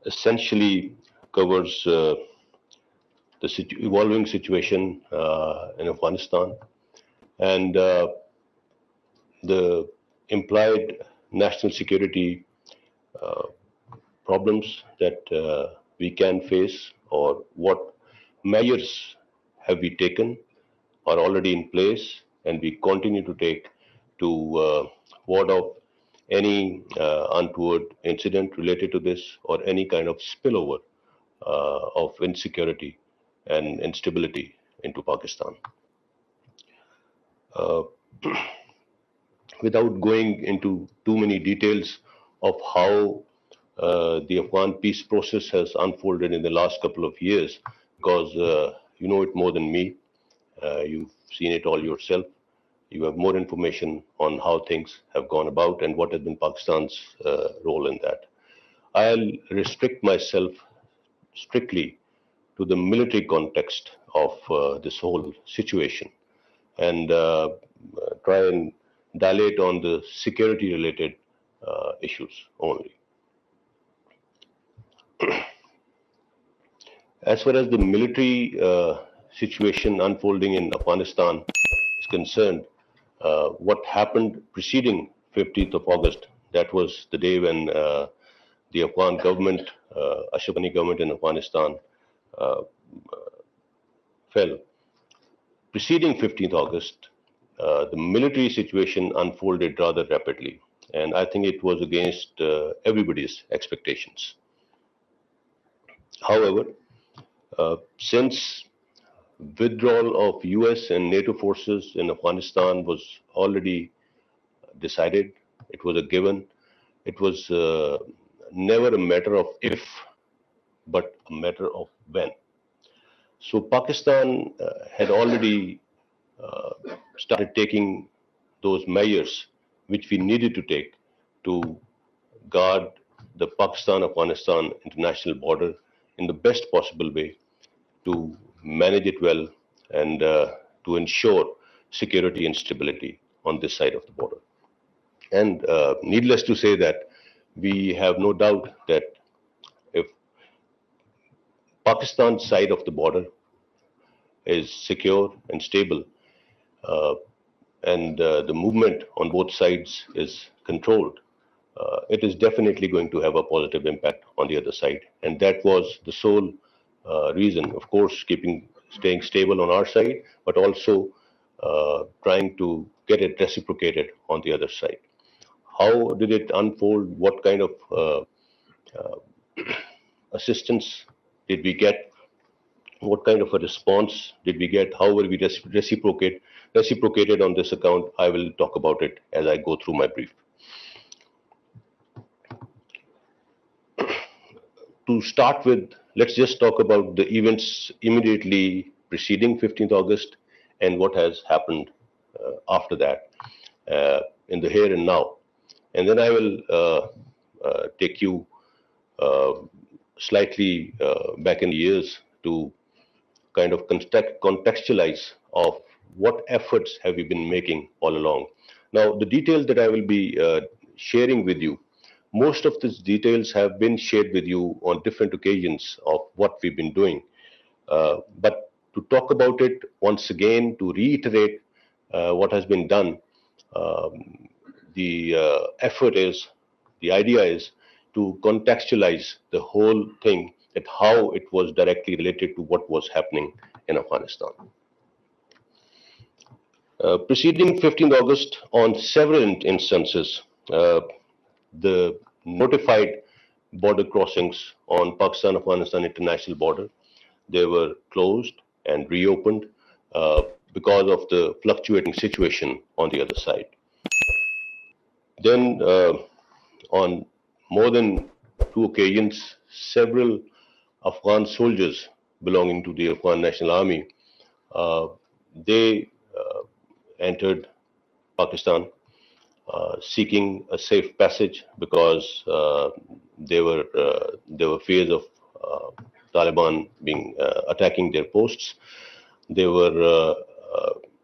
essentially covers the evolving situation in Afghanistan and the implied national security uh, problems that we can face, or what measures have we taken, are already in place, and we continue to take to ward off any untoward incident related to this, or any kind of spillover of insecurity and instability into Pakistan. Uh, Without going into too many details of how the Afghan peace process has unfolded in the last couple of years, because you know it more than me. You've seen it all yourself. You have more information on how things have gone about and what has been Pakistan's role in that. I'll restrict myself strictly to the military context of this whole situation, and try and dilate on the security related issues only. As far as the military situation unfolding in Afghanistan is concerned, what happened preceding 15th of August, that was the day when the Afghan government, Ashraf Ghani government in Afghanistan, uh, fell. Preceding 15th August, the military situation unfolded rather rapidly, and I think it was against everybody's expectations. However, since withdrawal of US and NATO forces in Afghanistan was already decided, it was a given, it was never a matter of if, but a matter of when. So Pakistan had already uh, started taking those measures which we needed to take to guard the Pakistan Afghanistan international border in the best possible way, to manage it well, and to ensure security and stability on this side of the border. And needless to say that we have no doubt that if Pakistan's side of the border is secure and stable, uh, and the movement on both sides is controlled, it is definitely going to have a positive impact on the other side. And that was the sole reason, of course, staying stable on our side, but also trying to get it reciprocated on the other side. How did it unfold? What kind of assistance did we get? What kind of a response did we get? How were we reciprocated on this account? I will talk about it as I go through my brief. To start with, let's just talk about the events immediately preceding 15th August and what has happened after that, in the here and now. And then I will take you uh, slightly back in the years to kind of contextualize of what efforts have we been making all along. Now, the details that I will be sharing with you, most of these details have been shared with you on different occasions of what we've been doing. But to talk about it once again, to reiterate what has been done, um, the effort is, the idea is to contextualize the whole thing, that how it was directly related to what was happening in Afghanistan. Preceding 15th August, on several instances, the notified border crossings on Pakistan-Afghanistan international border, they were closed and reopened because of the fluctuating situation on the other side. Then, on more than two occasions, several Afghan soldiers belonging to the Afghan National Army, they entered Pakistan seeking a safe passage, because there were fears of Taliban being attacking their posts. They were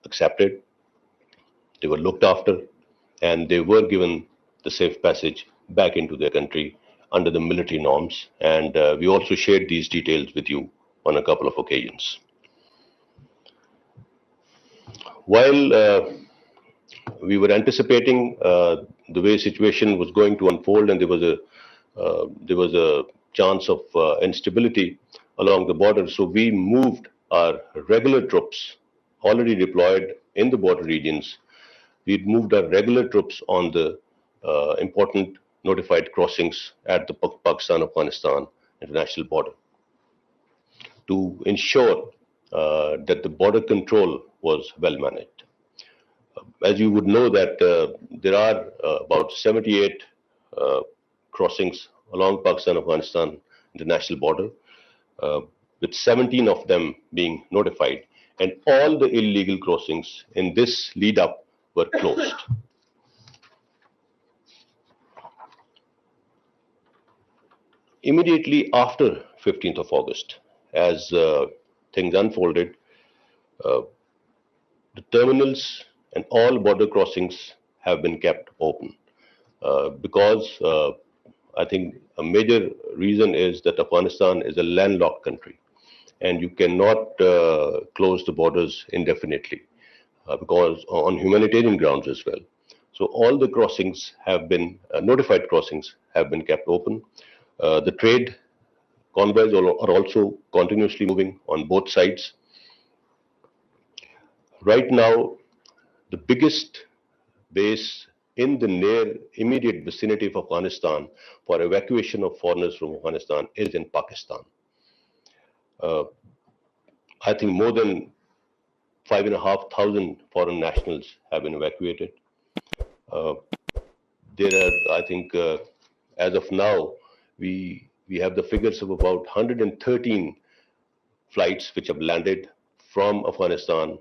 accepted, they were looked after, and they were given the safe passage back into their country under the military norms, and we also shared these details with you on a couple of occasions. While we were anticipating the way situation was going to unfold, and there was a chance of instability along the border, so we moved our regular troops already deployed in the border regions. We'd moved our regular troops on the important notified crossings at the Pakistan-Afghanistan international border to ensure that the border control was well managed. As you would know that there are about 78 uh, crossings along Pakistan-Afghanistan international border, uh, with 17 of them being notified, and all the illegal crossings in this lead up were closed. Immediately after 15th of August, as things unfolded, uh, the terminals and all border crossings have been kept open because I think a major reason is that Afghanistan is a landlocked country and you cannot close the borders indefinitely because on humanitarian grounds as well. So all the crossings have been notified crossings have been kept open. The trade convoys are also continuously moving on both sides. Right now, the biggest base in the near immediate vicinity of Afghanistan for evacuation of foreigners from Afghanistan is in Pakistan. Uh, I think more than 5,500 foreign nationals have been evacuated. Uh, there are, I think, as of now, we have the figures of about 113 flights which have landed from Afghanistan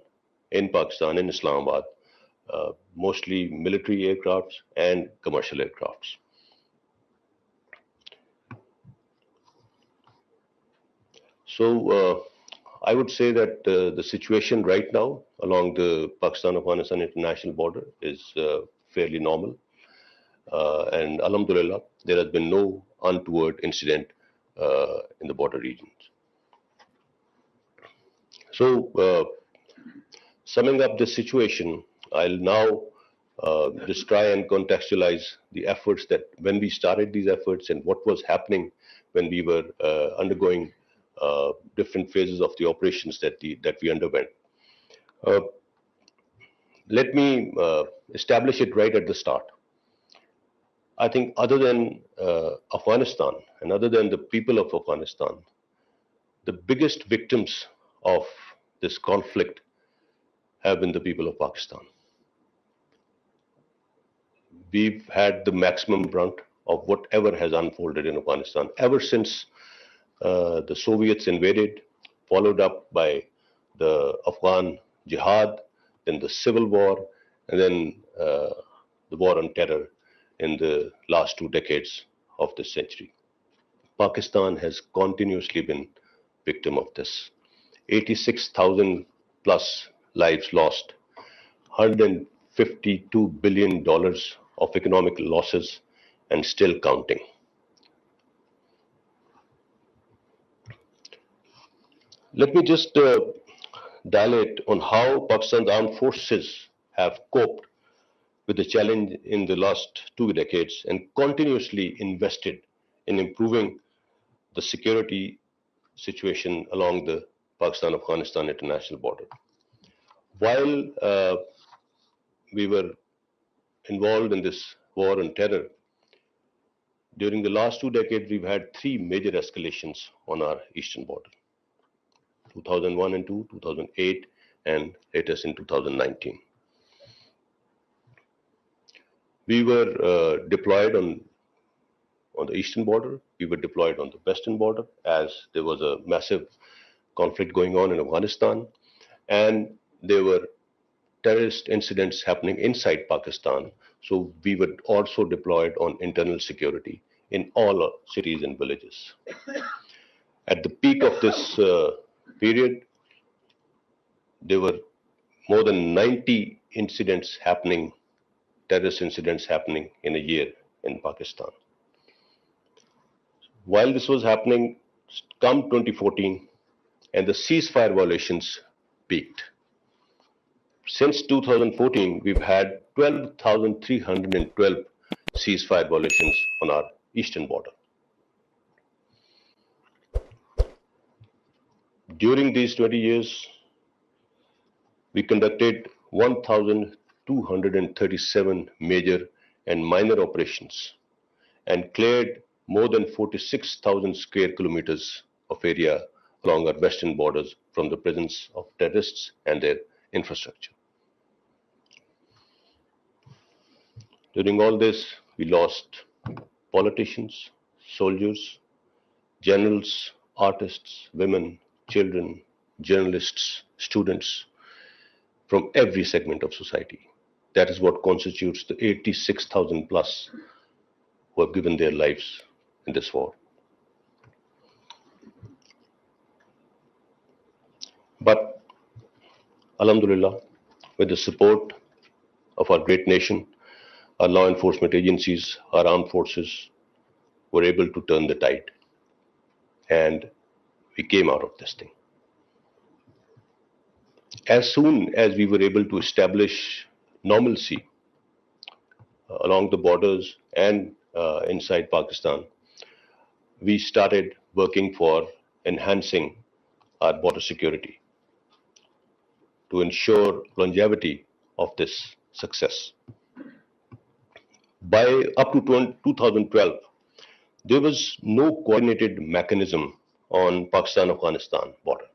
in Pakistan in Islamabad, mostly military aircrafts and commercial aircrafts. So I would say that the situation right now along the Pakistan-Afghanistan international border is fairly normal. And Alhamdulillah, there has been no untoward incident in the border regions. So, summing up the situation, I'll now just try and contextualize the efforts that when we started these efforts and what was happening when we were undergoing different phases of the operations that we underwent. Uh, Let me establish it right at the start. I think other than Afghanistan and other than the people of Afghanistan, the biggest victims of this conflict have been the people of Pakistan. We've had the maximum brunt of whatever has unfolded in Afghanistan ever since the Soviets invaded, followed up by the Afghan jihad, then the civil war, and then the war on terror in the last 2 decades of this century. Pakistan has continuously been victim of this. 86,000 plus lives lost, $152 billion of economic losses, and still counting. Let me just dilate on how Pakistan's armed forces have coped with the challenge in the last 2 decades and continuously invested in improving the security situation along the Pakistan-Afghanistan international border. While we were involved in this war on terror, during the last 2 decades, we've had three major escalations on our eastern border: 2001 and 2, 2008, and latest in 2019. We were deployed on the eastern border. We were deployed on the western border as there was a massive conflict going on in Afghanistan, and there were terrorist incidents happening inside Pakistan. So we were also deployed on internal security in all cities and villages. At the peak of this period, there were more than 90 incidents happening, terrorist incidents happening in a year in Pakistan. While this was happening, come 2014, and the ceasefire violations peaked. Since 2014, we've had 12,312 ceasefire violations on our eastern border. During these 20 years, we conducted 1,237 major and minor operations and cleared more than 46,000 square kilometers of area along our western borders from the presence of terrorists and their infrastructure. During all this, we lost politicians, soldiers, generals, artists, women, children, journalists, students from every segment of society. That is what constitutes the 86,000 plus who have given their lives in this war. But Alhamdulillah, with the support of our great nation, our law enforcement agencies, our armed forces were able to turn the tide. And we came out of this thing. As soon as we were able to establish normalcy along the borders and inside Pakistan, we started working for enhancing our border security to ensure longevity of this success. By up to 2012, there was no coordinated mechanism on Pakistan-Afghanistan border.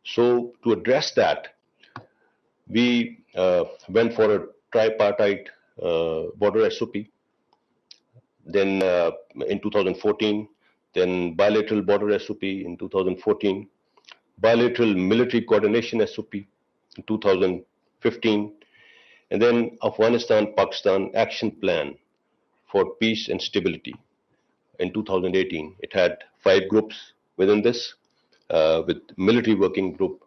So to address that, we went for a tripartite border SOP. Then in 2014, then bilateral border SOP in 2014, bilateral military coordination SOP in 2015, and then Afghanistan-Pakistan Action Plan for Peace and Stability in 2018. It had 5 groups within this, with military working group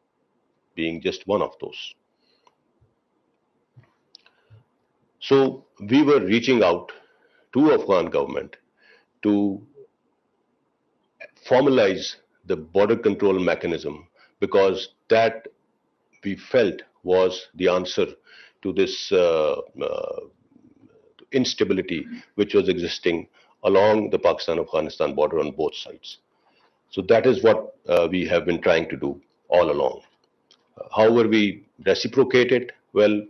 being just one of those. So we were reaching out to Afghan government to formalize the border control mechanism, because that we felt was the answer to this instability which was existing along the Pakistan-Afghanistan border on both sides. So that is what we have been trying to do all along. However, we reciprocated. Well,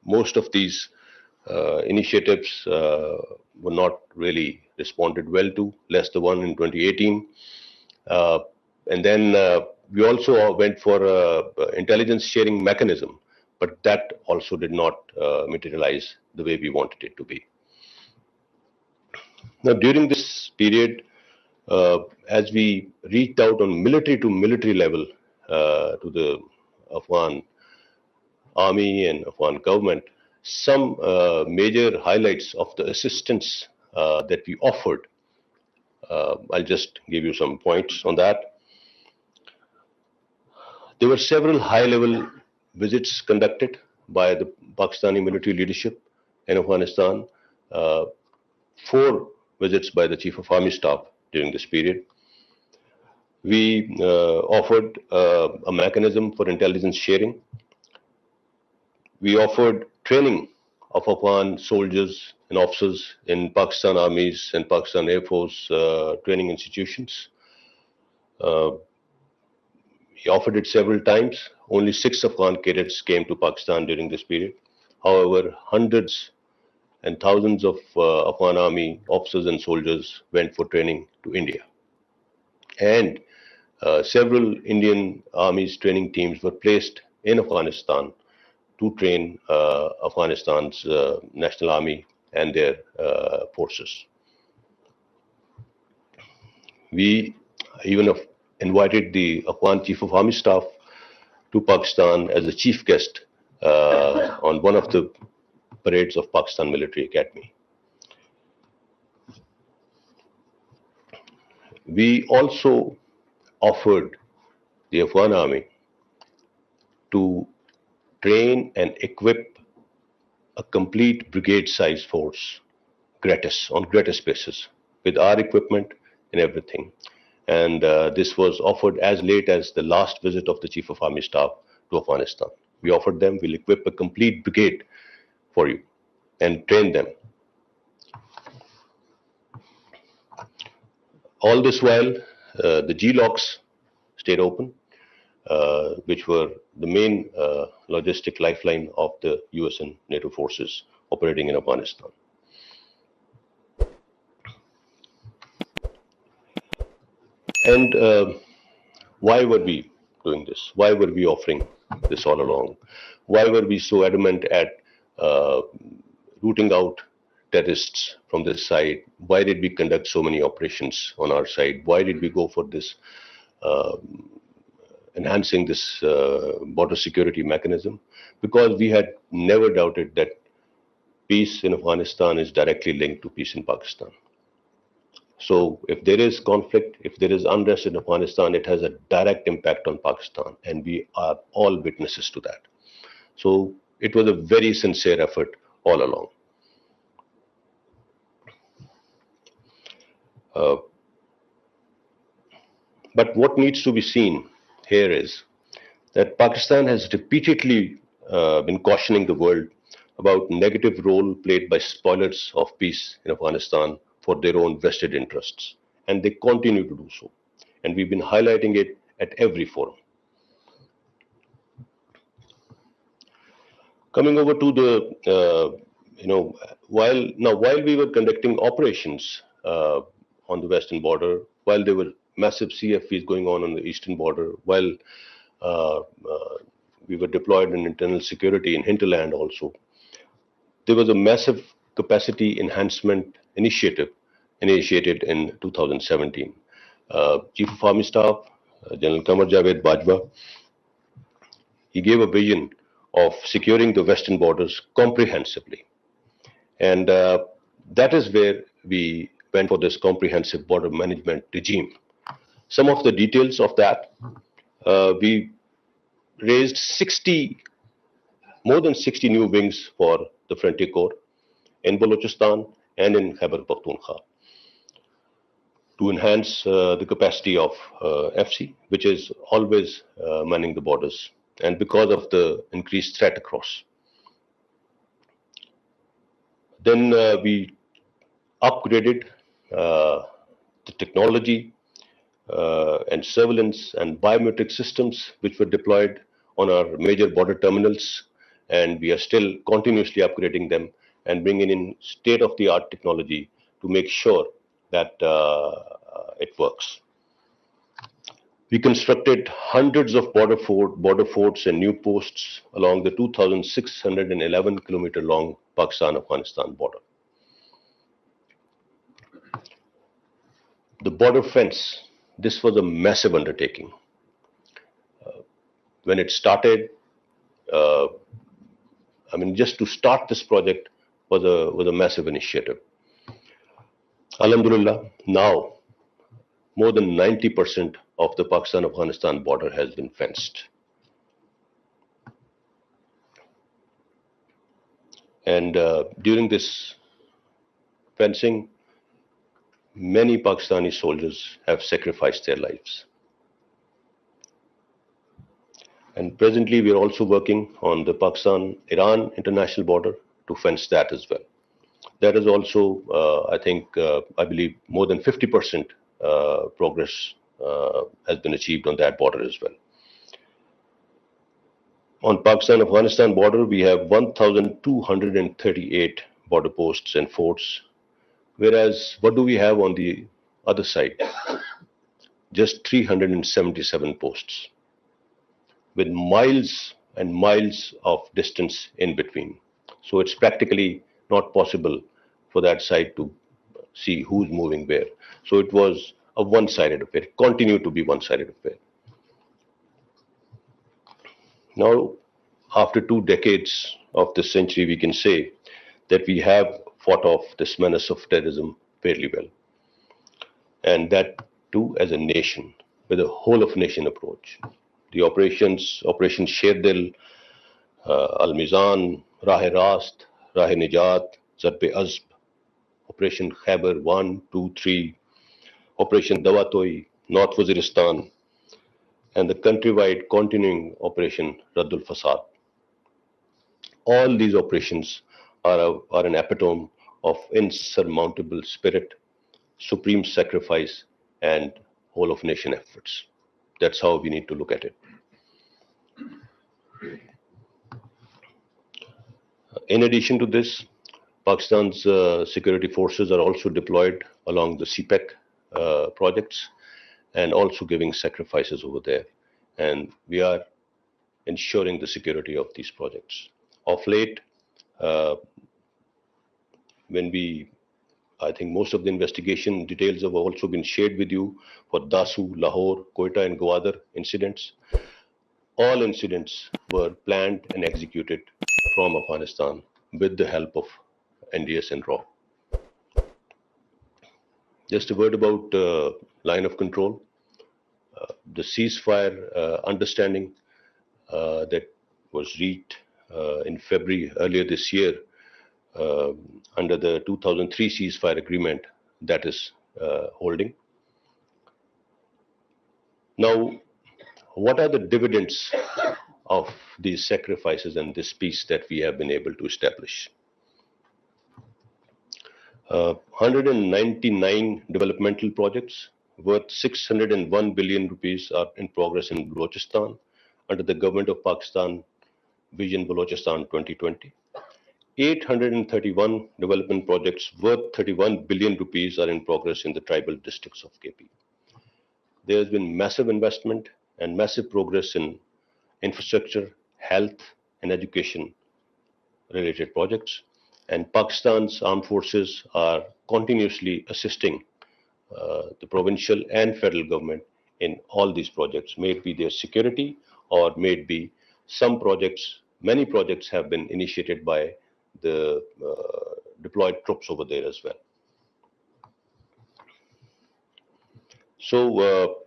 most of these initiatives were not really responded well to, less the one in 2018. And then we also went for intelligence sharing mechanism, but that also did not materialize the way we wanted it to be. Now, during this period, as we reached out on military to military level to the Afghan army and Afghan government, some major highlights of the assistance that we offered. I'll just give you some points on that. There were several high-level visits conducted by the Pakistani military leadership in Afghanistan, 4 visits by the Chief of Army Staff during this period. We offered a mechanism for intelligence sharing. We offered training of Afghan soldiers and officers in Pakistan armies and Pakistan Air Force training institutions. We offered it several times. Only 6 Afghan cadets came to Pakistan during this period. However, hundreds and thousands of Afghan army officers and soldiers went for training to India. And several Indian Army's training teams were placed in Afghanistan to train Afghanistan's National Army and their forces. We even invited the Afghan Chief of Army Staff to Pakistan as a chief guest on one of the parades of Pakistan Military Academy. We also offered the Afghan Army to train and equip a complete brigade-size force gratis, on gratis basis, with our equipment and everything. And this was offered as late as the last visit of the Chief of Army Staff to Afghanistan. We offered them, we'll equip a complete brigade for you and train them. All this while, the G-locks stayed open, which were the main logistic lifeline of the US and NATO forces operating in Afghanistan. And why were we doing this? Why were we offering this all along? Why were we so adamant at rooting out terrorists from this side? Why did we conduct so many operations on our side? Why did we go for this enhancing this border security mechanism? Because we had never doubted that peace in Afghanistan is directly linked to peace in Pakistan. So if there is conflict, if there is unrest in Afghanistan, it has a direct impact on Pakistan, and we are all witnesses to that. So it was a very sincere effort all along. But what needs to be seen here is that Pakistan has repeatedly been cautioning the world about negative role played by spoilers of peace in Afghanistan for their own vested interests, and they continue to do so. And we've been highlighting it at every forum. Coming over to the, while we were conducting operations on the western border, while there were massive CFVs going on the eastern border, while we were deployed in internal security in hinterland also, there was a massive capacity enhancement initiative initiated in 2017. Chief of Army Staff, General Qamar Javed Bajwa, he gave a vision of securing the western borders comprehensively. And that is where we went for this comprehensive border management regime. Some of the details of that, we raised more than 60 new wings for the Frontier Corps in Balochistan and in Khyber Pakhtunkhwa to enhance the capacity of FC, which is always manning the borders, and because of the increased threat across. Then we upgraded the technology and surveillance and biometric systems which were deployed on our major border terminals, and we are still continuously upgrading them and bringing in state-of-the-art technology to make sure that it works. We constructed hundreds of border forts and new posts along the 2,611 kilometer long Pakistan-Afghanistan border. The border fence, this was a massive undertaking. When it started, just to start this project was a massive initiative. Alhamdulillah, now more than 90% of the Pakistan-Afghanistan border has been fenced. And during this fencing, many Pakistani soldiers have sacrificed their lives. And presently, we are also working on the Pakistan-Iran international border to fence that as well. That is also, I believe, more than 50% progress has been achieved on that border as well. On Pakistan-Afghanistan border, we have 1,238 border posts and forts, whereas what do we have on the other side? Just 377 posts, with miles and miles of distance in between. So it's practically not possible for that side to see who's moving where. So it was a one-sided affair, continued to be one-sided affair. Now, after 2 decades of this century, we can say that we have fought off this menace of terrorism fairly well. And that too as a nation, with a whole of nation approach. The Operation Sherdil, Al-Mizan, Rah-e Rast, Rah-e Nijat, Zarb-e Azb, Operation Khyber 1, 2, 3, Operation Dawatoi, North Waziristan, and the countrywide continuing Operation Raddul Fasad. All these operations are an epitome of insurmountable spirit, supreme sacrifice, and whole of nation efforts. That's how we need to look at it. In addition to this, Pakistan's security forces are also deployed along the CPEC projects and also giving sacrifices over there. And we are ensuring the security of these projects. Of late, uh, I think most of the investigation details have also been shared with you for Dasu, Lahore, Quetta, and Gwadar incidents. All incidents were planned and executed from Afghanistan with the help of NDS and RAW. Just a word about line of control. The ceasefire understanding that was reached in February earlier this year under the 2003 ceasefire agreement that is holding. Now, what are the dividends of these sacrifices and this peace that we have been able to establish? 199 developmental projects worth 601 billion rupees are in progress in Balochistan under the government of Pakistan Vision Balochistan 2020. 831 development projects worth 31 billion rupees are in progress in the tribal districts of KP. There has been massive investment and massive progress in infrastructure, health, and education related projects. And Pakistan's armed forces are continuously assisting the provincial and federal government in all these projects, may it be their security or may it be some projects. Many projects have been initiated by the deployed troops over there as well. So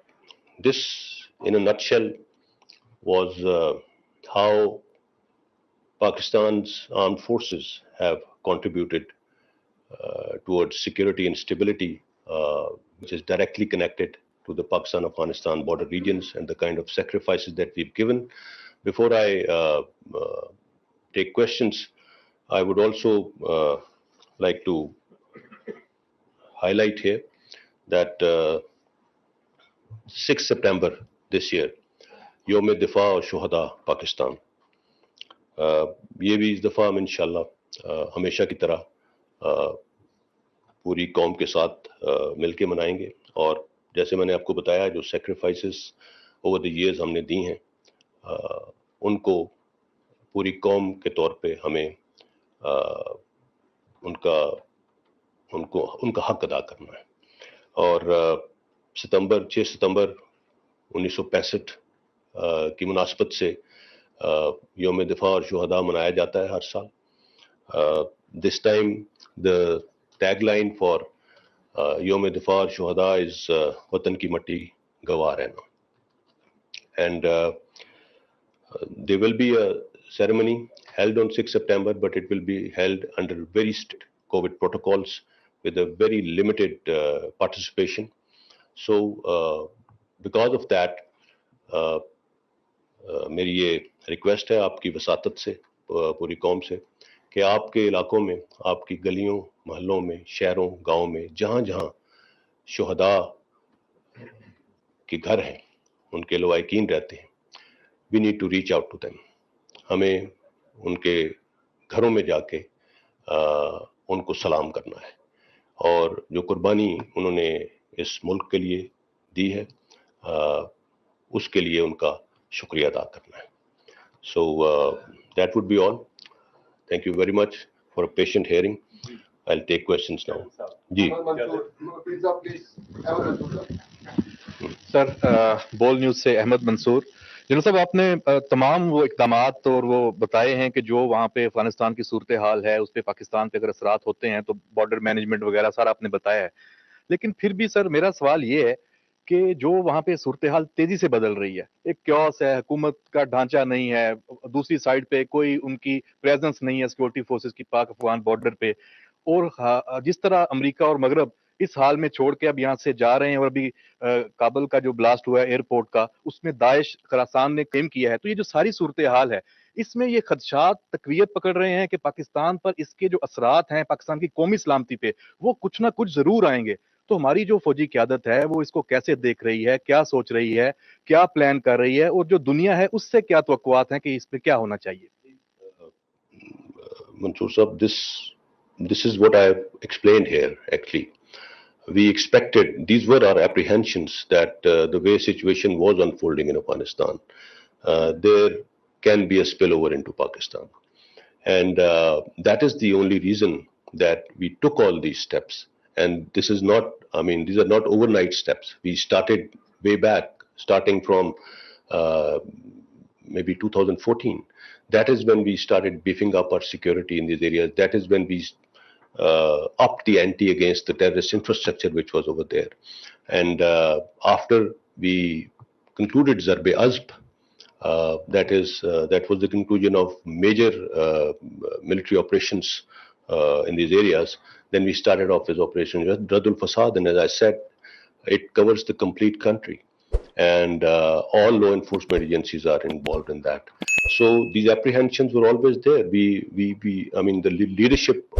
this, in a nutshell, was how Pakistan's armed forces have contributed towards security and stability, which is directly connected to the Pakistan-Afghanistan border regions and the kind of sacrifices that we've given. Before I take questions, I would also like to highlight here that 6 September this year, Yom Difa और Shuhada Pakistan. ये भी इस दफ़ा हम इंशाल्लाह हमेशा की तरह पूरी कौम के साथ मिलके मनाएंगे और जैसे मैंने आपको बताया जो सेक्रीफाइसेस ओवर द इयर्स हमने दी हैं उनको पूरी कौम के तौर पे हमें उनका हक अदा करना है और 6 सितंबर 1965 की मुनासबत से योम दिफा और शुहदा मनाया जाता है हर साल. This time the tagline for योम दिफा और शुहदा इज वतन की मट्टी गवाह रहना. And there will be a ceremony held on 6 September, but it will be held under very strict COVID protocols with a very limited participation. So, because of that, मेरी ये रिक्वेस्ट है आपकी वसातत से पूरी कौम से कि आपके इलाकों में, आपकी गलियों, महल्लों में, शहरों, गाँव में, जहाँ जहाँ शुहदा के घर हैं, उनके लवाकिन रहते हैं, we need to reach out to them. हमें उनके घरों में जाके उनको सलाम करना है और जो कुर्बानी उन्होंने इस मुल्क के लिए दी है उसके लिए उनका शुक्रिया अदा करना है. So that would be all. Thank you very much for a patient hearing. I'll take questions now. Ji sir, बोल न्यूज से अहमद मंसूर. जनरल साहब, आपने तमाम वो इक़दामात और वो बताए हैं कि जो वहाँ पे अफगानिस्तान की सूरत हाल है उस पे पाकिस्तान पे अगर असरात होते हैं तो बॉर्डर मैनेजमेंट वगैरह सारा आपने बताया है. लेकिन फिर भी सर मेरा सवाल ये है कि जो वहाँ पे सूरत हाल तेजी से बदल रही है, एक क्योस है, हुकूमत का ढांचा नहीं है, दूसरी साइड पे कोई उनकी प्रेजेंस नहीं है सिक्योरिटी फोर्सेस की पाक अफगान बॉर्डर पे, और जिस तरह अमेरिका और मगरब इस हाल में छोड़ के अब यहाँ से जा रहे हैं, और अभी काबुल का जो ब्लास्ट हुआ है एयरपोर्ट का, उसमें दाइश खरासान ने क्लेम किया है, तो ये जो सारी सूरत हाल है, इसमें ये खदशात तकवीत पकड़ रहे हैं कि पाकिस्तान पर इसके जो असरात हैं पाकिस्तान की कौमी सलामती पे, वो कुछ ना कुछ जरूर आएंगे। तो हमारी जो फौजी क्यादत है वो इसको कैसे देख रही है, क्या सोच रही है, क्या प्लान कर रही है, और जो दुनिया है उससे क्या तवक्कुआत हैं कि इस पे क्या होना चाहिए? Mansoor Sahab, this is what I have explained here. Actually, we expected, these were our apprehensions, that the way situation was unfolding in Afghanistan, there can be a spillover into Pakistan, and that is the only reason that we took all these steps. And this is not, I mean, these are not overnight steps. We started way back, starting from uh, maybe 2014. That is when we started beefing up our security in these areas. That is when we upped the ante against the terrorist infrastructure which was over there. And after we concluded Zarbe Azb, that was the conclusion of major military operations in these areas. Then we started off with Operation Radul Fasad, and as I said, it covers the complete country, and all law enforcement agencies are involved in that. So these apprehensions were always there. I mean, the leadership,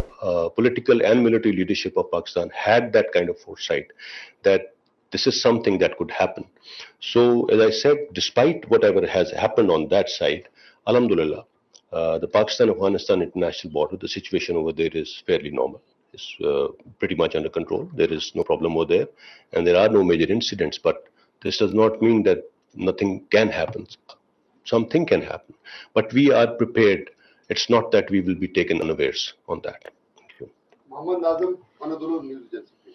political and military leadership of Pakistan had that kind of foresight that this is something that could happen. So, as I said, despite whatever has happened on that side, Alhamdulillah, the Pakistan-Afghanistan international border, the situation over there is fairly normal. It's pretty much under control. There is no problem over there, and there are no major incidents. But this does not mean that nothing can happen. Something can happen, but we are prepared. It's not that we will be taken unawares on that. Thank you. Muhammed Nazım, Anadolu News Agency.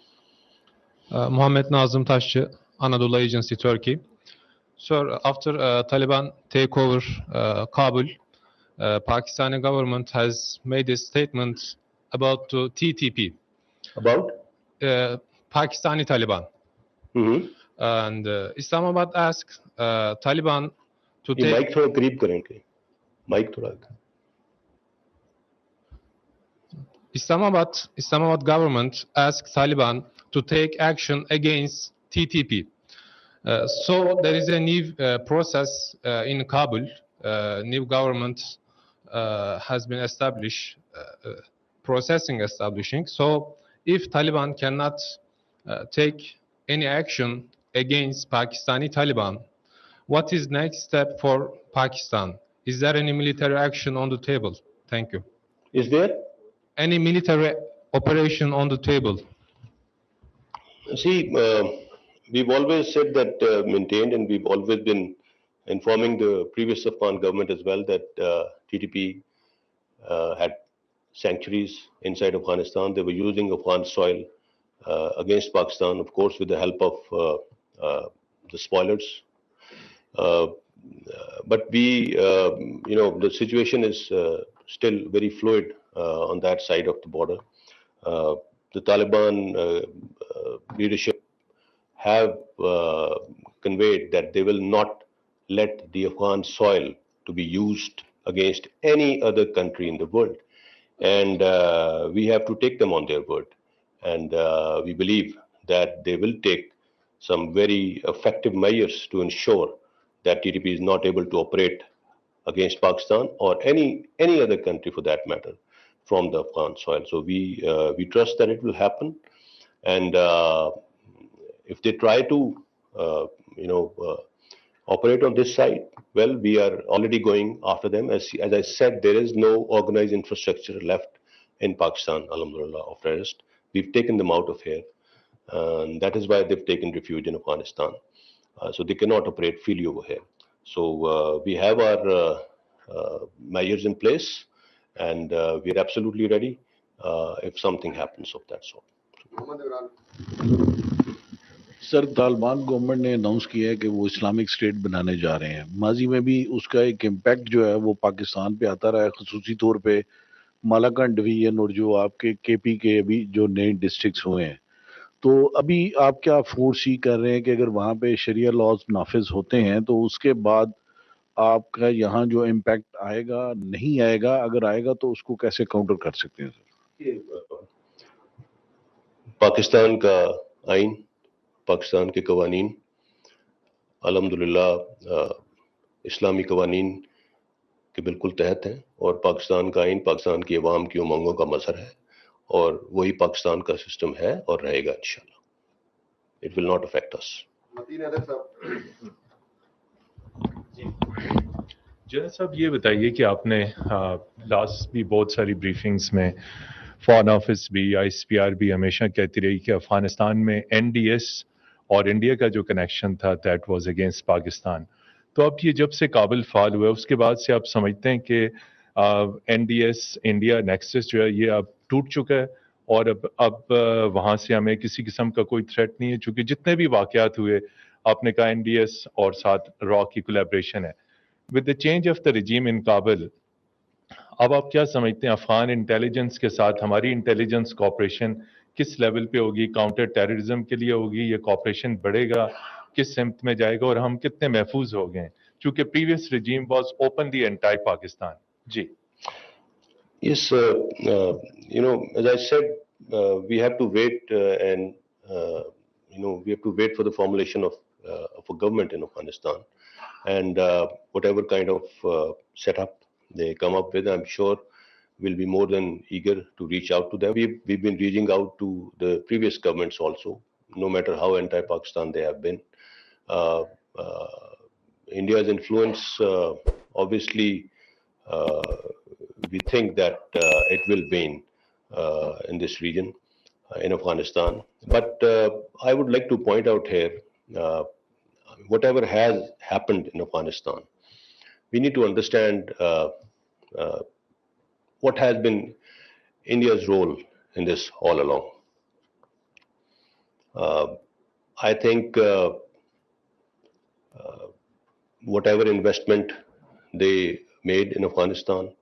Muhammed Nazım Taşçı, Anadolu Agency Turkey. Sir, after Taliban takeover Kabul, Pakistani government has made a statement about TTP. About? Pakistani Taliban. Mm-hmm. And Islamabad asked Taliban to take... mic थोड़ा करीब करेंगे, mic थोड़ा. Islamabad government asked Taliban to take action against TTP. So there is a new process in Kabul. New government has been established, establishing. So if Taliban cannot take any action against Pakistani Taliban, what is next step for Pakistan? Is there any military action on the table? Thank you. Is there any military operation on the table? See, we've always said that, maintained, and we've always been informing the previous Afghan government as well that TTP had sanctuaries inside Afghanistan. They were using Afghan soil against Pakistan, of course, with the help of the spoilers. But the situation is still very fluid on that side of the border. The Taliban leadership have conveyed that they will not let the Afghan soil to be used against any other country in the world. And we have to take them on their word. And we believe that they will take some very effective measures to ensure that TTP is not able to operate against Pakistan or any other country for that matter from the Afghan soil. So we trust that it will happen. And if they try to operate on this side, well, we are already going after them. As I said, there is no organized infrastructure left in Pakistan, alhamdulillah, of terrorists. We've taken them out of here. And that is why they've taken refuge in Afghanistan. So they cannot operate freely over here. So we have our measures in place, and we're absolutely ready if something happens of that sort. Sir, Taliban government ने announce किया है कि वो Islamic state बनाने जा रहे हैं. माजी में भी उसका एक इम्पैक्ट जो है वो पाकिस्तान पे आता रहा है, खसूसी तौर पे मालाकान डिवीजन और जो आपके केपी के अभी जो नए डिस्ट्रिक्ट्स हुए हैं. तो अभी आप क्या फोर्स कर रहे हैं कि अगर वहाँ पे शरिया लॉज नाफिज होते हैं तो उसके बाद आपका यहाँ जो इम्पैक्ट आएगा, नहीं आएगा, अगर आएगा तो उसको कैसे काउंटर कर सकते हैं सर? पाकिस्तान का आइन, पाकिस्तान के कवानीन अल्हम्दुलिल्लाह इस्लामी कवानीन के बिल्कुल तहत हैं, और पाकिस्तान का आइन पाकिस्तान की अवाम की उमंगों का मजहर है, और वही पाकिस्तान का सिस्टम है और रहेगा इंशाल्लाह. It will not affect us. General साहब, ये बताइए कि आपने लास्ट भी बहुत सारी ब्रीफिंग्स में फॉरेन ऑफिस भी, ISPR भी हमेशा कहती रही कि अफगानिस्तान में NDS और इंडिया का जो कनेक्शन था दैट वाज अगेंस्ट पाकिस्तान. तो अब ये जब से काबुल फाल हुआ उसके बाद से आप समझते हैं कि NDS इंडिया नेक्सस जो है ये अब टूट चुका है और अब वहाँ से हमें किसी किस्म का कोई थ्रेट नहीं है, चूंकि जितने भी वाकयात हुए आपने कहा NDS और साथ रॉ की कोलैबोरेशन है. With the change of the regime in Kabul, अब आप क्या समझते हैं अफगान इंटेलिजेंस के साथ हमारी इंटेलिजेंस कॉपरेशन किस लेवल पे होगी? काउंटर टेररिज्म के लिए होगी? ये कॉपरेशन बढ़ेगा? किस सिमत में जाएगा और हम कितने महफूज हो गए? चूंकि previous regime was openly anti Pakistan. जी. Yes, as I said, we have to wait we have to wait for the formulation of a government in Afghanistan, and whatever kind of setup they come up with, I'm sure we'll be more than eager to reach out to them. We've been reaching out to the previous governments also, no matter how anti-Pakistan they have been. Uh, India's influence, obviously, we think that it will wane in this region, in Afghanistan. But I would like to point out here, whatever has happened in Afghanistan, we need to understand what has been India's role in this all along. I think whatever investment they made in Afghanistan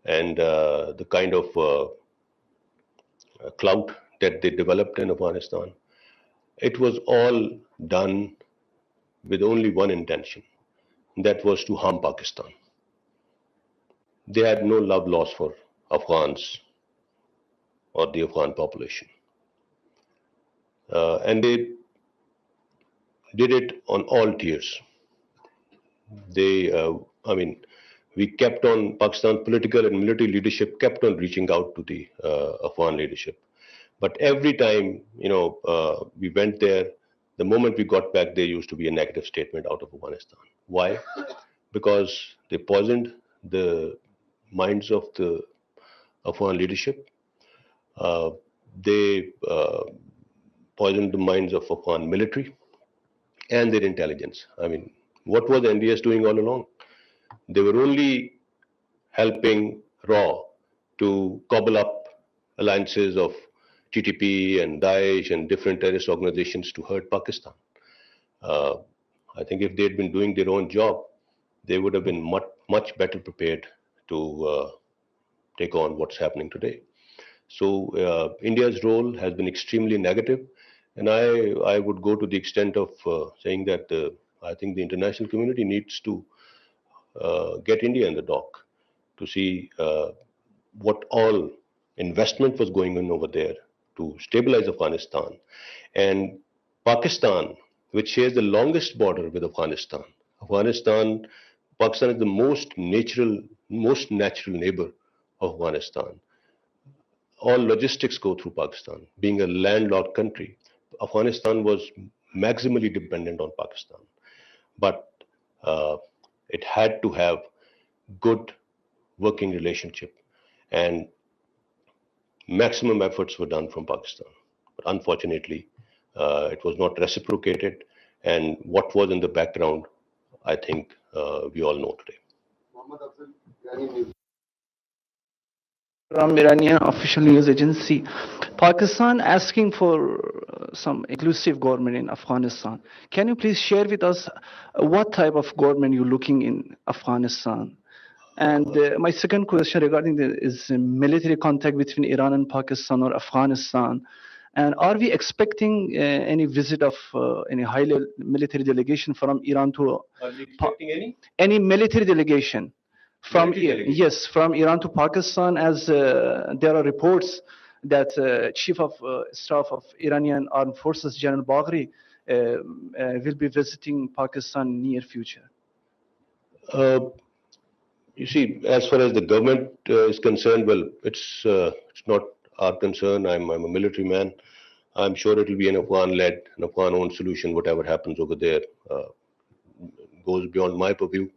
and the kind of clout that they developed in Afghanistan, it was all done with only one intention, that was to harm Pakistan. They had no love lost for Afghans or the Afghan population. And they did it on all tiers. We kept on, Pakistan political and military leadership kept on reaching out to the Afghan leadership. But every time, we went there, the moment we got back, there used to be a negative statement out of Afghanistan. Why? Because they poisoned the minds of the Afghan leadership. They poisoned the minds of Afghan military and their intelligence. What was NDS doing all along? They were only helping RAW to cobble up alliances of TTP and Daesh and different terrorist organizations to hurt Pakistan. I think if they had been doing their own job, they would have been much better prepared to take on what's happening today. So India's role has been extremely negative, and I would go to the extent of saying that I think the international community needs to get India in the dock to see what all investment was going on over there to stabilize Afghanistan. And Pakistan, which shares the longest border with Afghanistan, Pakistan is the most natural neighbor of Afghanistan. All logistics go through Pakistan. Being a landlocked country, Afghanistan was maximally dependent on Pakistan. But it had to have good working relationship, and maximum efforts were done from Pakistan. But unfortunately, it was not reciprocated, and what was in the background, I think we all know today. From Iranian official news agency, Pakistan asking for some inclusive government in Afghanistan. Can you please share with us what type of government you're looking in Afghanistan? And my second question regarding is military contact between Iran and Pakistan or Afghanistan. And are we expecting any visit of any high military delegation from Iran to? Are we expecting any military delegation? From Military delegation? Yes, from Iran to Pakistan, as there are reports that Chief of Staff of Iranian Armed Forces, General Bagheri, will be visiting Pakistan in near future? You see, as far as the government is concerned, well, it's not our concern. I'm a military man. I'm sure it will be an Afghan-led, an Afghan-owned solution. Whatever happens over there goes beyond my purview.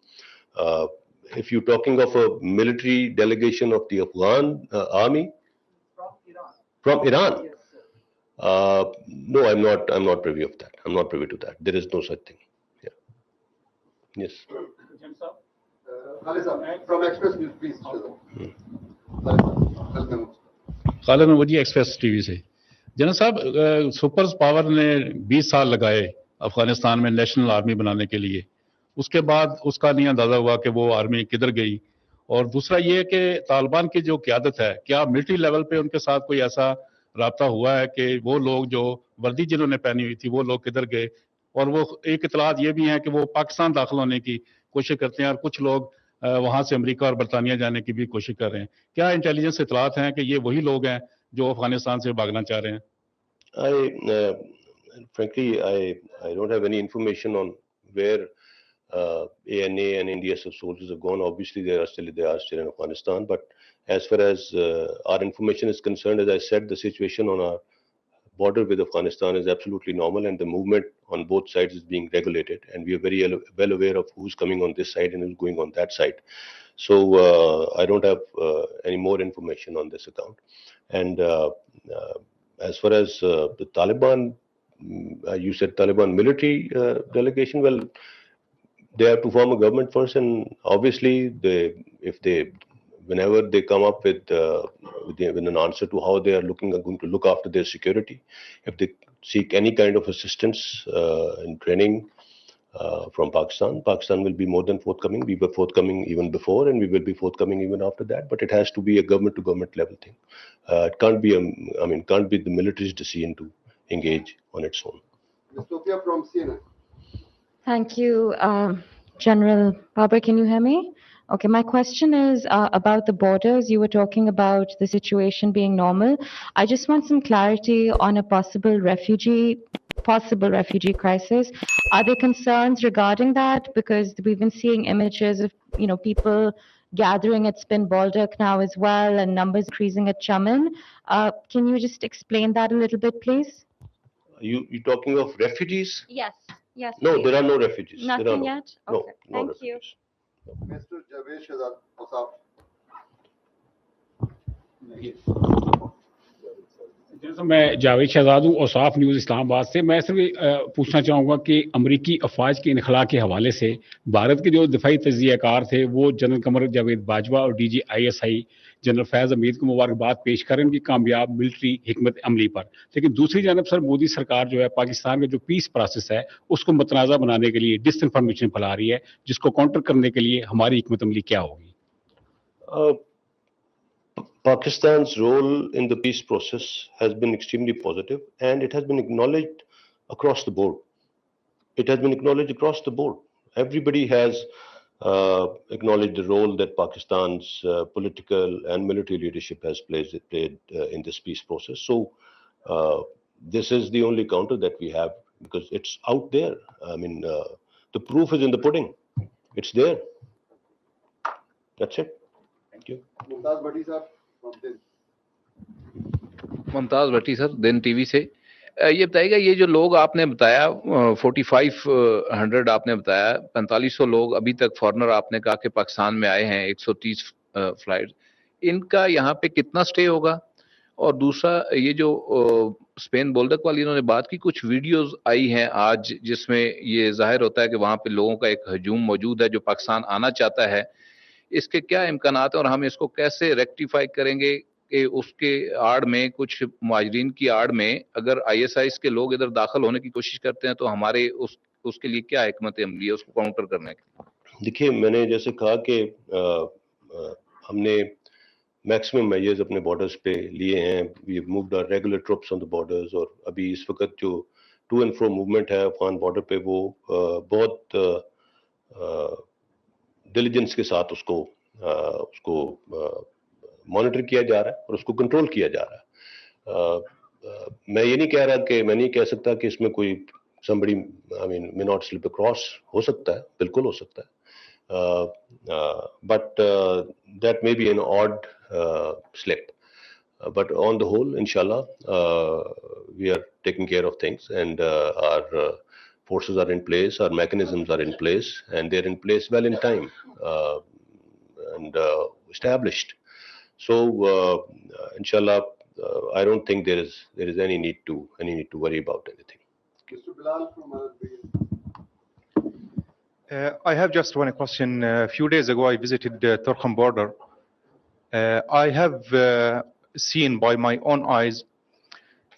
If you're talking of a military delegation of the Afghan army from Iran, Yes, sir. no, I'm not privy of that. I'm not privy to that. There is no such thing. Yeah. Yes. Khalid sir, from Express News, please. Welcome. Khalid नवजी Express TV से। General साहब, super power ने 20 साल लगाए अफगानिस्तान में national army बनाने के लिए, उसके बाद उसका नहीं अंदाजा हुआ कि वो आर्मी किधर गई। और दूसरा ये कि तालिबान की जो क़यादत है, क्या मिलिट्री लेवल पे उनके साथ कोई ऐसा राब्ता हुआ है कि वो लोग जो वर्दी जिन्होंने पहनी हुई थी वो लोग किधर गए? और वो एक इतलात ये भी है कि वो पाकिस्तान दाखिल होने की कोशिश करते हैं और कुछ लोग वहां से अमेरिका और बरतानिया जाने की भी कोशिश कर रहे हैं। क्या इंटेलिजेंस इतलात हैं कि ये वही लोग हैं जो अफगानिस्तान से भागना चाह रहे हैं? Frankly, I don't have any information on where ANA and NDSF soldiers have gone. Obviously, they are still in Afghanistan. But as far as our information is concerned, as I said, the situation on our border with Afghanistan is absolutely normal, and the movement on both sides is being regulated. And we are very well aware of who's coming on this side and who's going on that side. So I don't have any more information on this account. And as far as the Taliban, you said Taliban military delegation. Well, they have to form a government first, and obviously, whenever they come up with an answer to how they are going to look after their security, if they seek any kind of assistance in training from Pakistan, Pakistan will be more than forthcoming. We were forthcoming even before, and we will be forthcoming even after that. But it has to be a government-to-government level thing. It can't be can't be the military's decision to engage on its own. Ms. Sophia from CNN. Thank you, General Babar. Can you hear me? Okay, my question is about the borders. You were talking about the situation being normal. I just want some clarity on a possible refugee crisis. Are there concerns regarding that? Because we've been seeing images of people gathering at Spin Baldock now as well, and numbers increasing at Chaman. Can you just explain that a little bit, please? You talking of refugees? Yes. Yes. No, please. there are no refugees. Nothing yet? No, Okay. no Thank you. refugees. Mr. Javed Shahzad Osaf. मैं जावेद शहजाद हूँ, Ausaf news Islamabad से। मैं सिर्फ पूछना चाहूँगा कि अमरीकी अफवाज के इनखला के हवाले से भारत के जो दिफाई तज्ज़ियाकार थे वो जनरल कमर जावेद बाजवा और DG ISI जनरल फैज़ हमीद को मुबारकबाद पेश करें उनकी कामयाब मिलिट्री हिकमत अमली पर। लेकिन दूसरी जानब सर मोदी सरकार जो है पाकिस्तान का जो पीस प्रोसेस है उसको मतनाज़ा बनाने के लिए डिसइंफॉर्मेशन फैला रही है, जिसको काउंटर करने के लिए हमारी हिकमत अमली क्या होगी? Pakistan's role in the peace process has been extremely positive, and it has been acknowledged across the board. It has been acknowledged across the board. Everybody has acknowledged the role that Pakistan's political and military leadership has played in this peace process. So this is the only counter that we have, because it's out there. I mean, the proof is in the pudding. It's there. That's it. Thank you. Mumtaz Bhatti sir from Din. Mumtaz Bhatti sir, दिन TV से। ये बताइएगा, ये जो लोग आपने बताया 4500 आपने बताया, 4500 लोग अभी तक फॉरेनर आपने कहा कि पाकिस्तान में आए हैं, 130 फ्लाइट, इनका यहाँ पे कितना स्टे होगा? और दूसरा ये जो स्पेन बोल्डक वाली इन्होंने बात की, कुछ वीडियोस आई हैं आज जिसमें ये जाहिर होता है कि वहाँ पे लोगों का एक हजूम मौजूद है जो पाकिस्तान आना चाहता है। इसके क्या इम्कानात है और हम इसको कैसे रेक्टिफाई करेंगे कि उसके आड़ में, कुछ मुहाजिरीन की आड़ में अगर ISIS के लोग इधर दाखिल होने की कोशिश करते हैं तो हमारे उसके लिए क्या हिकमत अमली है उसको काउंटर करने की? देखिए, मैंने जैसे कहा कि हमने मैक्सिमम मेजर्स अपने बॉर्डर्स पे लिए हैं। We have moved our regular troops on the borders, और अभी इस वक्त जो टू एंड फ्रो मूवमेंट है अफगान बॉर्डर पे वो बहुत डिलीजेंस के साथ उसको मॉनिटर किया जा रहा है और उसको कंट्रोल किया जा रहा है। मैं ये नहीं कह रहा कि मैं नहीं कह सकता कि इसमें कोई somebody I mean may not slip across, हो सकता है, बिल्कुल हो सकता है, but that may be an odd slip, but on the whole inshallah we are taking care of things, and our forces are in place, our mechanisms are in place, and they're in place well in time, and established. So inshallah I don't think there is any need to worry about anything. Mr. Bilal from Algeria. I have just one question. A few days ago, I visited the Turkmen border. I have seen by my own eyes,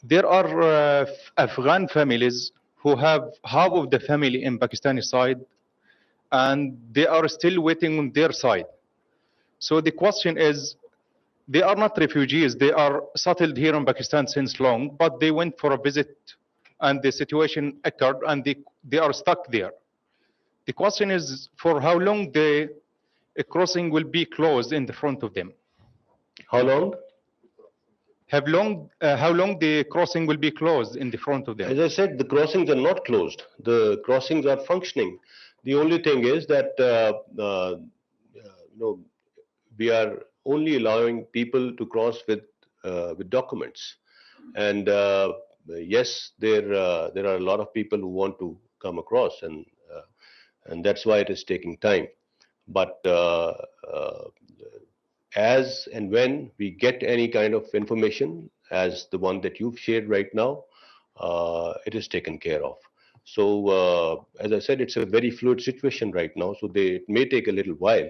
there are Afghan families who have half of the family in Pakistani side, and they are still waiting on their side. So the question is, they are not refugees. They are settled here in Pakistan since long, but they went for a visit, and the situation occurred, and they are stuck there. The question is, for how long the crossing will be closed in the front of them? How long? How long the crossing will be closed in the front of them? As I said, the crossings are not closed. The crossings are functioning. The only thing is that we are only allowing people to cross with documents, and yes, there are a lot of people who want to come across, and that's why it is taking time. But as and when we get any kind of information, as the one that you've shared right now, it is taken care of. So as I said, it's a very fluid situation right now, so it may take a little while,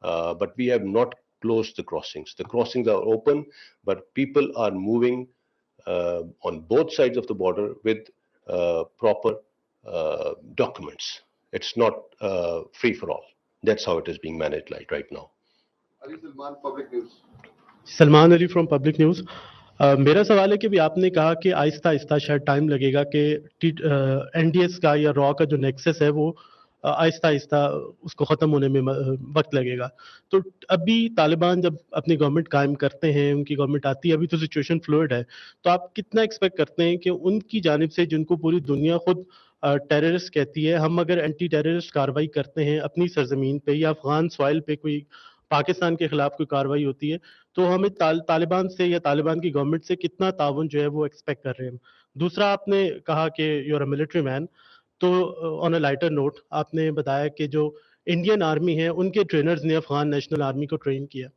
but we have not closed the crossings. The crossings are open, but people are moving on both sides of the border with proper documents. It's not free for all. That's how it is being managed right now. Ali Salman, Public News. Salman Ali from public news. मेरा सवाल है कि भी आपने कहा कि आहिस्ता आहिस्ता शायद time लगेगा कि एनडीएस का या रॉ का जो नेक्सस है वो आहिस्ता आहिस्ता उसको ख़त्म होने में वक्त लगेगा। तो अभी तालिबान जब अपनी गवर्नमेंट कायम करते हैं, उनकी गवर्नमेंट आती है, अभी तो सिचुएशन फ्लूइड है, तो आप कितना एक्सपेक्ट करते हैं कि उनकी जानिब से, जिनको पूरी दुनिया खुद टेररिस्ट कहती है, हम अगर एंटी टेररिस्ट कार्रवाई करते हैं अपनी सरजमीन पे या अफगान सॉइल पे कोई पाकिस्तान के खिलाफ कोई कार्रवाई होती है, तो हमें तालिबान से या तालिबान की गवर्नमेंट से कितना ताउन जो है वो एक्सपेक्ट कर रहे हैं? दूसरा, आपने कहा कि you are a military man, तो ऑन अ लाइटर नोट आपने बताया कि जो इंडियन आर्मी है उनके ट्रेनर्स ने अफगान नेशनल आर्मी को ट्रेन किया,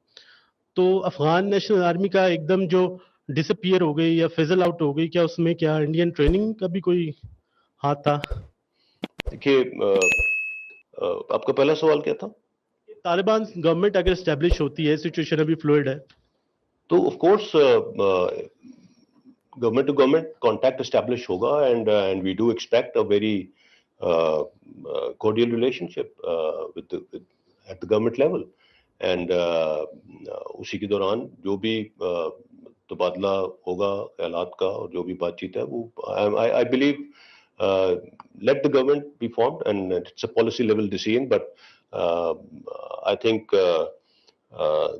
तो अफगान नेशनल आर्मी का एकदम जो डिसअपीयर हो गई या फिजल आउट हो गई, क्या उसमें क्या इंडियन ट्रेनिंग का भी कोई हाथ था? देखिए, आपका पहला सवाल क्या था? तालिबान गवर्नमेंट अगर एस्टेब्लिश होती है, सिचुएशन अभी फ्लूइड है, तो of course government to government contact establish होगा, and we do expect a very cordial relationship with at the government level, and उसी के दौरान जो भी तबादला होगा ख्यालात का और जो भी बातचीत है वो I believe let the government be formed, and it's a policy level decision, but I think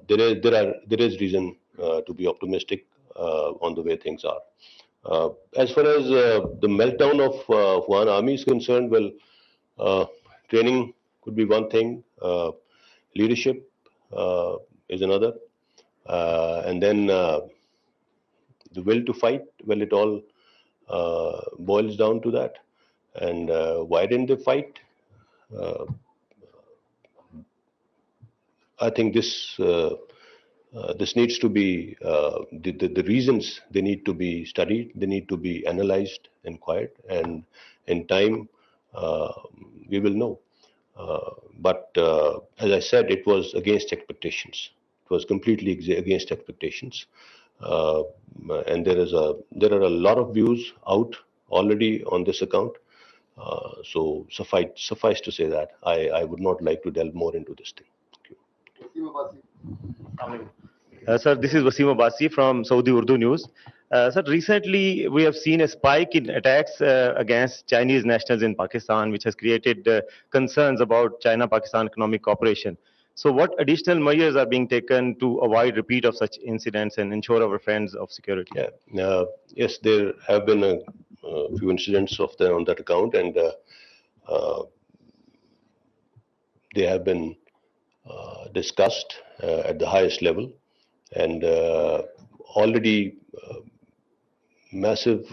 there is reason to be optimistic on the way things are. As far as the meltdown of Afghan army is concerned, well, training could be one thing, leadership is another, and then the will to fight. Well, it all boils down to that. And why didn't they fight? I think this needs to be the reasons. They need to be studied. They need to be analyzed, inquired, and in time we will know. But as I said, it was against expectations. It was completely against expectations, and there are a lot of views out already on this account. So suffice to say that I would not like to delve more into this thing. Sir, this is Wasim Abbasi from Saudi Urdu News. Sir, recently we have seen a spike in attacks against Chinese nationals in Pakistan, which has created concerns about China-Pakistan economic cooperation. So what additional measures are being taken to avoid repeat of such incidents and ensure our friends of security? Yeah. Yes, there have been a few incidents of on that account, and they have been discussed at the highest level, and already massive,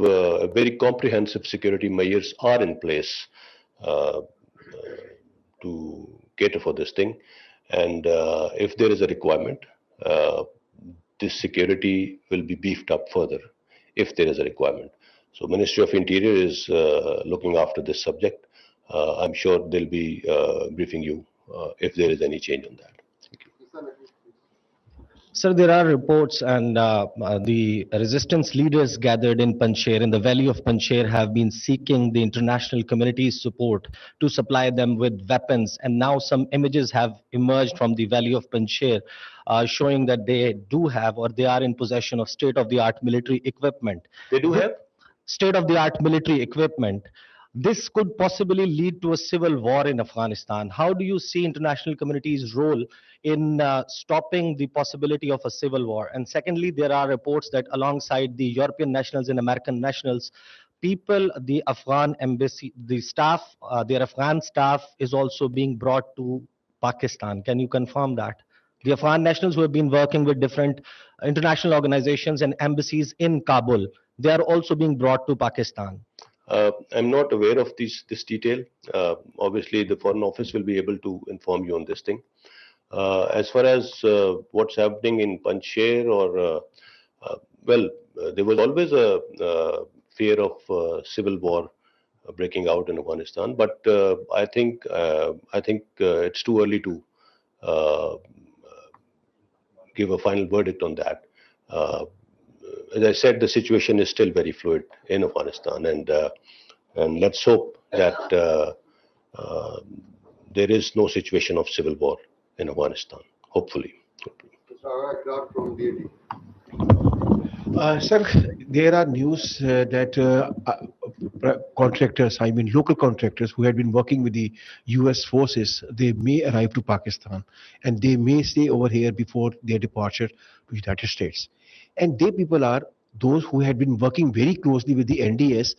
very comprehensive security measures are in place to cater for this thing. And if there is a requirement, this security will be beefed up further if there is a requirement. So Ministry of Interior is looking after this subject. I'm sure they'll be briefing you if there is any change on that. Sir, there are reports and the resistance leaders gathered in Panjshir, in the valley of Panjshir, have been seeking the international community's support to supply them with weapons. And now some images have emerged from the valley of Panjshir showing that they do have, or they are in possession of state-of-the-art military equipment. They do have? State-of-the-art military equipment. This could possibly lead to a civil war in Afghanistan. How do you see international community's role in stopping the possibility of a civil war? And secondly, there are reports that alongside the European nationals and American nationals, people, the Afghan embassy, the staff, their Afghan staff is also being brought to Pakistan. Can you confirm that? The Afghan nationals who have been working with different international organizations and embassies in Kabul, they are also being brought to Pakistan. I'm not aware of this detail. Obviously, the Foreign Office will be able to inform you on this thing. As far as what's happening in Panjshir, or there was always a fear of civil war breaking out in Afghanistan, but I think it's too early to give a final verdict on that. As I said, the situation is still very fluid in Afghanistan, and let's hope that there is no situation of civil war in Afghanistan. Hopefully. From DAD. Sir, there are news that contractors, I mean local contractors who had been working with the US forces, they may arrive to Pakistan and they may stay over here before their departure to United States. And they people are those who had been working very closely with the NDS,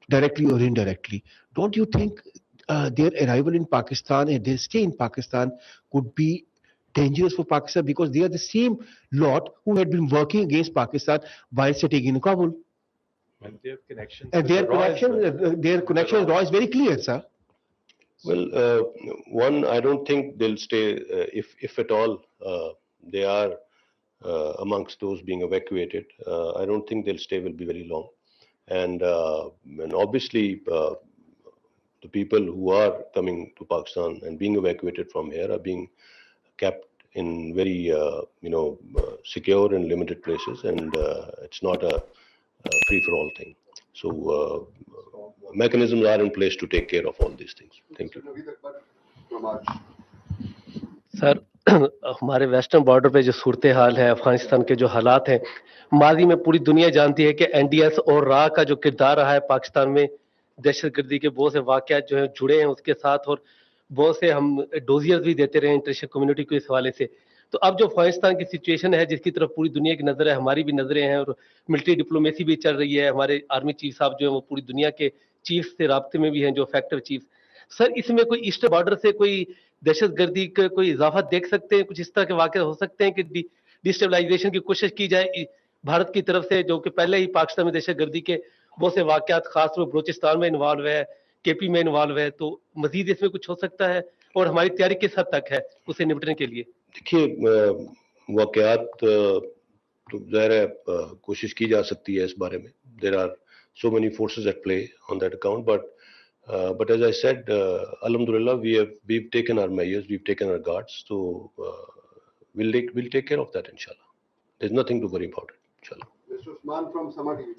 directly or indirectly. Don't you think their arrival in Pakistan and their stay in Pakistan could be dangerous for Pakistan, because they are the same lot who had been working against Pakistan while sitting in Kabul? And their connections. And their connection with Raw is very clear, sir. Well, one, I don't think they'll stay, if at all they are amongst those being evacuated. I don't think they'll stay will be very long. And obviously, the people who are coming to Pakistan and being evacuated from here are being kept in very, secure and limited places, and it's not a free-for-all thing. So mechanisms are in place to take care of all these things. Thank you. Sir, हमारे western border पे जो सूरत हाल है, अफगानिस्तान के जो हालात हैं, माजी में पूरी दुनिया जानती है कि एनडीएस और रा का जो किरदार रहा है पाकिस्तान में, दहशतगर्दी के बहुत से वाकयात जो हैं जुड़े हैं उसके साथ, और बहुत से हम डोजियर्स भी देते रहे इंटरनेशनल कम्युनिटी को इस हवाले से। तो अब जो अफगानिस्तान की सिचुएशन है, जिसकी तरफ पूरी दुनिया की नजर है, हमारी भी नजरें हैं, और मिलिट्री डिप्लोमेसी भी चल रही है, हमारे आर्मी चीफ साहब जो है वो पूरी दुनिया के चीफ से राब्ते में भी हैं, जो इफेक्टिव चीफ। सर, इसमें कोई ईस्ट बॉर्डर से कोई दहशतगर्दी का कोई इजाफा देख सकते हैं? कुछ इस तरह के वाकये हो सकते हैं कि डिस्टेबलाइजेशन की कोशिश की जाए भारत की तरफ से, जो कि पहले ही पाकिस्तान में दहशतगर्दी के बहुत से वाकयात खासतौर पर बलूचिस्तान में इन्वॉल्व है, केपी में इन्वॉल्व है, तो मजीद इसमें कुछ हो सकता है और हमारी तैयारी किस हद तक है उसे निपटने के लिए? देखिए, वाकयात तो ज़ाहिर है कोशिश की जा सकती है इस बारे में. There are so many forces at play on that account, but as I said, alhamdulillah, we've taken our measures, we've taken our guards, so we'll take care of that, inshallah. There's nothing to worry about it, inshallah. Mr. Usman from Sama TV.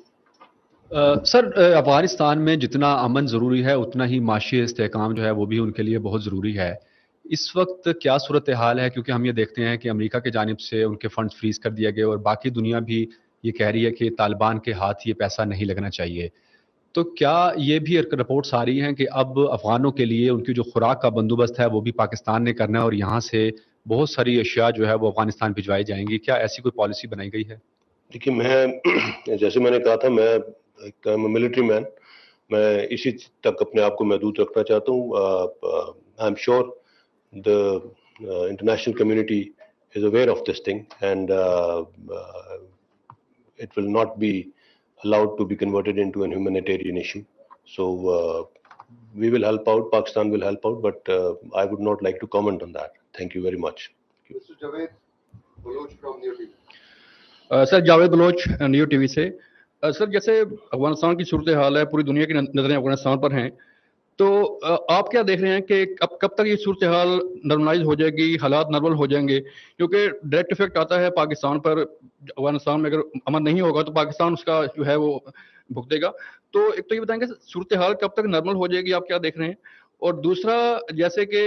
Sir, Afghanistan में जितना अमन ज़रूरी है उतना ही माशी इस्तेहकाम जो है वो भी उनके लिए बहुत ज़रूरी है. इस वक्त क्या सूरत हाल है, क्योंकि हम ये देखते हैं कि अमेरिका के जानिब से उनके फंड्स फ्रीज कर दिया गए और बाकी दुनिया भी ये कह रही है कि तालिबान के हाथ ये पैसा नहीं लगना चाहिए. تو کیا یہ بھی رپورٹس آ رہی ہیں کہ اب افغانوں کے لیے ان کی جو خوراک کا بندوبست ہے وہ بھی پاکستان نے کرنا ہے اور یہاں سے بہت ساری اشیاء جو ہے وہ افغانستان بھجوائی جائیں گی؟ کیا ایسی کوئی پالیسی بنائی گئی ہے؟ دیکھیے، میں جیسے میں نے کہا تھا، میں ایک ملٹری مین، میں اسی تک اپنے آپ کو محدود رکھنا چاہتا ہوں. I am sure the international community is aware of this thing, and it will not be allowed to be converted into a humanitarian issue. So we will help out, Pakistan will help out, but I would not like to comment on that. Thank you very much. Mr. Javed Baloch from Naya TV. Sir Javed Baloch new T V سے. سر جیسے افغانستان کی صورتحال ہے، پوری دنیا کی نظریں افغانستان پر ہیں، تو آپ کیا دیکھ رہے ہیں کہ کب تک یہ صورتحال نارملائز ہو جائے گی، حالات نارمل ہو جائیں گے؟ کیونکہ ڈائریکٹ افیکٹ آتا ہے پاکستان پر. افغانستان میں اگر امن نہیں ہوگا تو پاکستان اس کا جو ہے وہ بھگتے گا. تو ایک تو یہ بتائیں کہ صورتحال کب تک نارمل ہو جائے گی، آپ کیا دیکھ رہے ہیں؟ اور دوسرا، جیسے کہ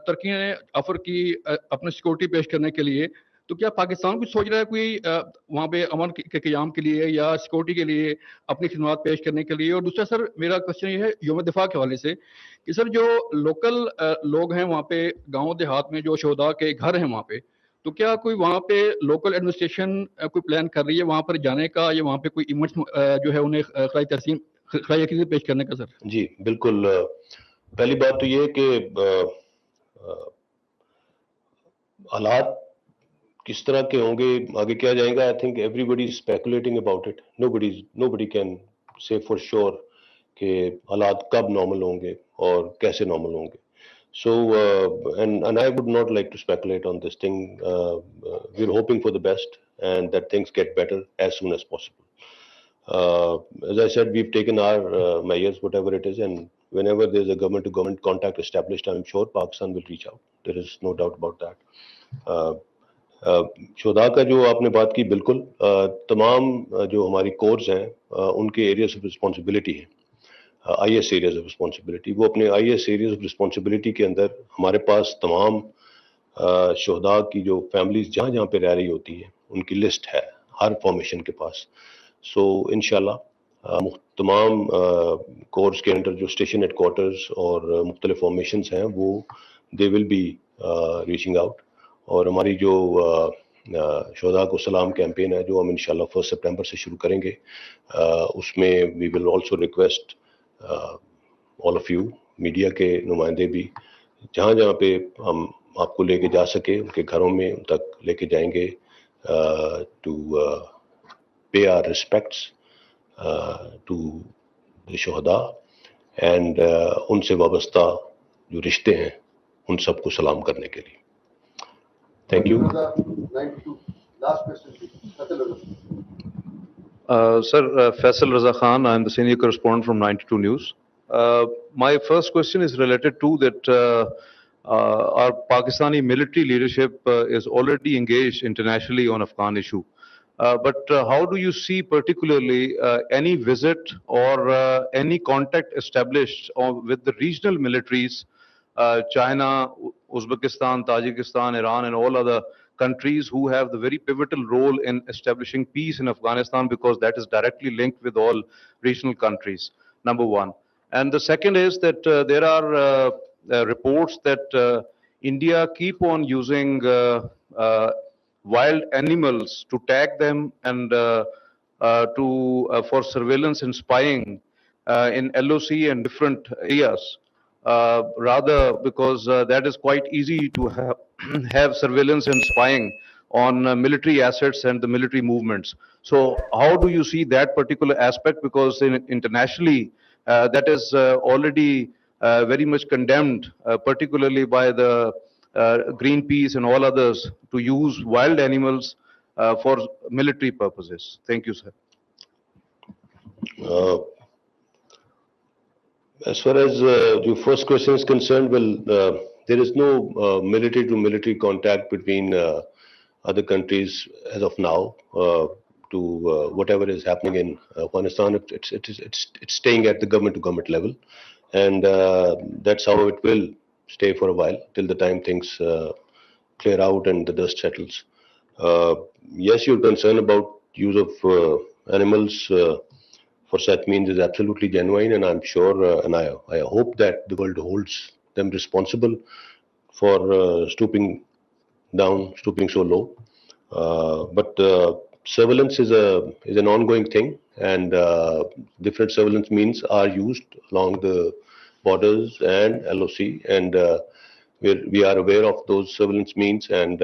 ترکی نے آفر کی اپنی سیکورٹی پیش کرنے کے لیے، تو کیا پاکستان کچھ سوچ رہا ہے کوئی وہاں پہ امن کے قیام کے لیے یا سیکورٹی کے لیے اپنی خدمات پیش کرنے کے لیے؟ اور دوسرا سر میرا کوشچن یہ ہے یوم دفاع کے حوالے سے کہ سر جو لوکل لوگ ہیں وہاں پہ گاؤں دیہات میں جو شہداء کے گھر ہیں وہاں پہ، تو کیا کوئی وہاں پہ لوکل ایڈمنسٹریشن کوئی پلان کر رہی ہے وہاں پر جانے کا یا وہاں پہ کوئی ایونٹ جو ہے انہیں خراج عقیدت پیش کرنے کا؟ سر جی بالکل. پہلی بات تو یہ کہ حالات کس طرح کے ہوں گے، آگے کیا جائے گا، I think everybody is speculating about it. Nobody can say for sure کہ حالات کب نارمل ہوں گے اور کیسے نارمل ہوں گے. So and I would not like to speculate on this thing. We are hoping for the best and that things get better as soon as possible. As I said, we've taken our measures, whatever it is, and whenever there's a government-to-government contact established, I'm sure Pakistan will reach out. There is no doubt about that. شہداء کا جو آپ نے بات کی، بالکل تمام جو ہماری کورز ہیں ان کے ایریاز آف رسپانسبلٹی ہیں، I S areas of responsibility. وہ اپنے I S areas of responsibility کے اندر ہمارے پاس تمام شہداء کی جو فیملیز جہاں جہاں پہ رہ رہی ہوتی ہیں ان کی لسٹ ہے ہر فارمیشن کے پاس. سو انشاءاللہ تمام کورس کے اندر جو اسٹیشن ہیڈ کوارٹرز اور مختلف فارمیشنز ہیں وہ دے ول بی ریچنگ آؤٹ. اور ہماری جو شہداء کو سلام کیمپین ہے جو ہم انشاءاللہ 1 سپٹمبر سے شروع کریں گے، اس میں we will also request all of you media کے نمائندے بھی، جہاں جہاں پہ ہم آپ کو لے کے جا سکے ان کے گھروں میں ان تک لے کے جائیں گے to pay our respects to the شہداء and ان سے وابستہ جو رشتے ہیں ان سب کو سلام کرنے کے لیے. Thank you. Sir, Faisal Raza Khan, I am the senior correspondent from 92 News. My first question is related to that our Pakistani military leadership is already engaged internationally on Afghan issue. But how do you see particularly any visit or any contact established with the regional militaries, China, Uzbekistan, Tajikistan, Iran and all other countries who have the very pivotal role in establishing peace in Afghanistan, because that is directly linked with all regional countries, number one. And the second is that there are reports that India keep on using wild animals to tag them and for surveillance and spying in LOC and different areas. Rather, because that is quite easy to have surveillance and spying on military assets and the military movements. So how do you see that particular aspect? Because internationally that is already very much condemned, particularly by the Greenpeace and all others, to use wild animals for military purposes. Thank you, sir. As far as your first question is concerned, well, there is no military to military contact between other countries as of now to whatever is happening in Afghanistan. It's staying at the government to government level, and that's how it will stay for a while till the time things clear out and the dust settles. Yes, you're concerned about use of animals for such means is absolutely genuine, and I'm sure, and I hope that the world holds them responsible for stooping down, stooping so low. But surveillance is an ongoing thing, and different surveillance means are used along the borders and LOC, and we are aware of those surveillance means, and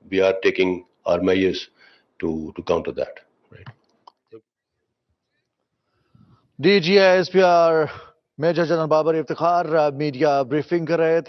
we are taking our measures to counter that. DG ISPR major general Babar Iftikhar media briefing कर रहे थे।